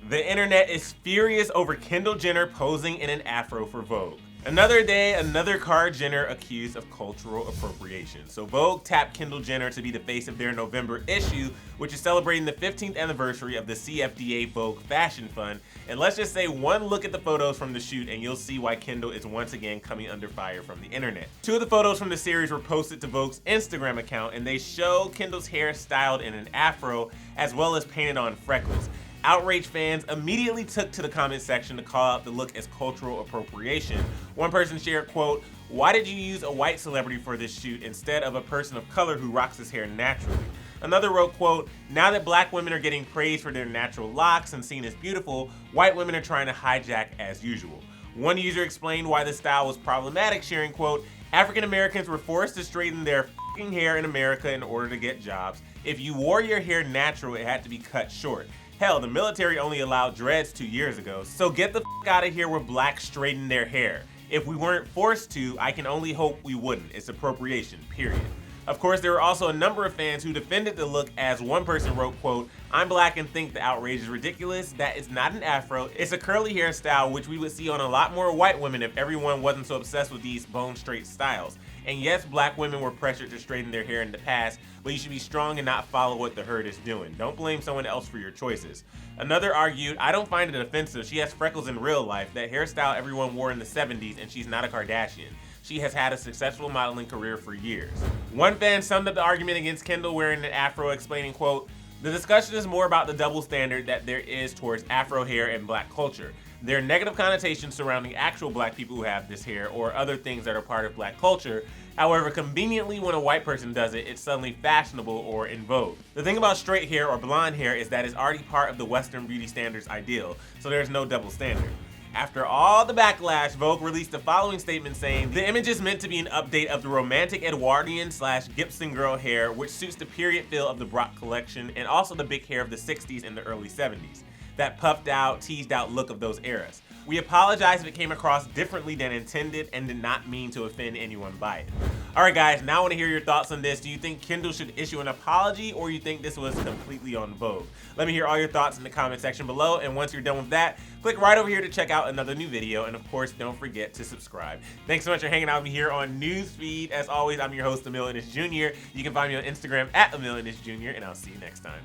The internet is furious over Kendall Jenner posing in an afro for Vogue. Another day, another Jenner accused of cultural appropriation. So Vogue tapped Kendall Jenner to be the face of their November issue, which is celebrating the 15th anniversary of the CFDA Vogue Fashion Fund. And let's just say one look at the photos from the shoot and you'll see why Kendall is once again coming under fire from the internet. Two of the photos from the series were posted to Vogue's Instagram account, and they show Kendall's hair styled in an afro as well as painted on freckles. Outraged fans immediately took to the comment section to call out the look as cultural appropriation. One person shared, quote, "Why did you use a white celebrity for this shoot instead of a person of color who rocks his hair naturally?" Another wrote, quote, "Now that black women are getting praised for their natural locks and seen as beautiful, white women are trying to hijack as usual." One user explained why the style was problematic, sharing, quote, "African Americans were forced to straighten their f***ing hair in America in order to get jobs. If you wore your hair natural, it had to be cut short. Hell, the military only allowed dreads 2 years ago, so get the f*** out of here where blacks straighten their hair. If we weren't forced to, I can only hope we wouldn't. It's appropriation, period." Of course, there were also a number of fans who defended the look, as one person wrote, quote, "I'm black and think the outrage is ridiculous. That is not an afro. It's a curly hairstyle which we would see on a lot more white women if everyone wasn't so obsessed with these bone straight styles. And yes, black women were pressured to straighten their hair in the past, but you should be strong and not follow what the herd is doing. Don't blame someone else for your choices." Another argued, "I don't find it offensive. She has freckles in real life. That hairstyle everyone wore in the 70s, and she's not a Kardashian. She has had a successful modeling career for years." One fan summed up the argument against Kendall wearing an afro, explaining, quote, "The discussion is more about the double standard that there is towards afro hair and black culture. There are negative connotations surrounding actual black people who have this hair or other things that are part of black culture. However, conveniently when a white person does it, it's suddenly fashionable or in vogue. The thing about straight hair or blonde hair is that it's already part of the Western beauty standards ideal, so there's no double standard." After all the backlash, Vogue released the following statement saying, "The image is meant to be an update of the romantic Edwardian/Gibson girl hair, which suits the period feel of the Brock collection and also the big hair of the 60s and the early 70s. That puffed out, teased out look of those eras. We apologize if it came across differently than intended and did not mean to offend anyone by it." Alright guys, now I want to hear your thoughts on this. Do you think Kendall should issue an apology, or you think this was completely on Vogue? Let me hear all your thoughts in the comment section below, and once you're done with that, click right over here to check out another new video, and of course, don't forget to subscribe. Thanks so much for hanging out with me here on Newsfeed. As always, I'm your host, Emil Ennis Jr. You can find me on Instagram at Emil Ennis Jr., and I'll see you next time.